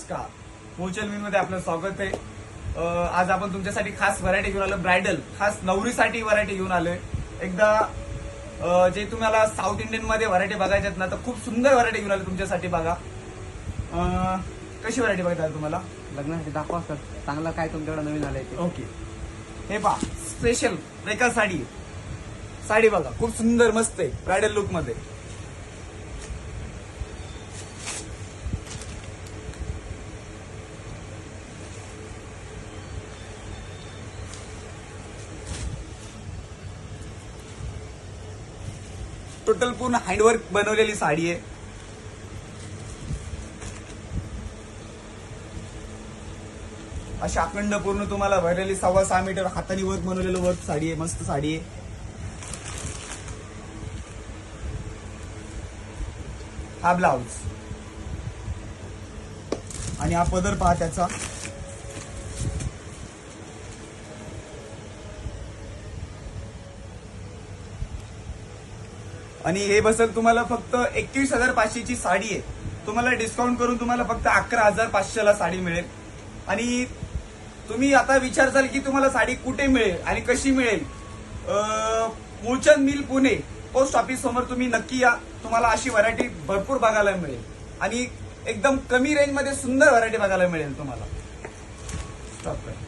नमस्कार, मूलचंद मध्ये आपलं स्वागत आहे. आज आपण तुमच्यासाठी खास व्हरायटी घेऊन आलो. ब्रायडल खास नवरीसाठी व्हरायटी घेऊन आलोय. एकदा जे तुम्हाला साऊथ इंडियन मध्ये व्हरायटी बघायच्यात ना, तर खूप सुंदर व्हरायटी घेऊन आलो तुमच्यासाठी. बघा कशी व्हरायटी बघायला तुम्हाला लग्नासाठी दाखवा सर, चांगलं काय तुमच्याकडे नवीन आलंय ते. ओके, हे पहा स्पेशल रेखा साडी आहे. साडी बघा खूप सुंदर मस्त आहे ब्रायडल लुक मध्ये. टोटल पूर्ण हँडवर्क बनवलेली साडी आहे. अशी अखंड पूर्ण तुम्हाला भरलेली 6.25 मीटर हाताने वर्क बनवलेलं वर्क साडी आहे. मस्त साडी आहे. हा ब्लाउज आणि हा पदर पहा त्याचा. आणि हे बसेल तुम्हाला फक्त 21,500 ची साडी आहे. तुम्हाला डिस्काउंट करून तुम्हाला फक्त 11,500 ला साडी मिळेल. आणि तुम्ही आता विचारसाल की तुम्हाला साडी कुठे मिळेल आणि कशी मिळेल. Moolchand mill Pune post office समोर तुम्ही नक्की या. तुम्हाला अशी व्हरायटी भरपूर बघायला मिळेल आणि एकदम कमी रेंज मध्ये सुंदर व्हरायटी बघायला मिळेल तुम्हाला. स्टॉप कर.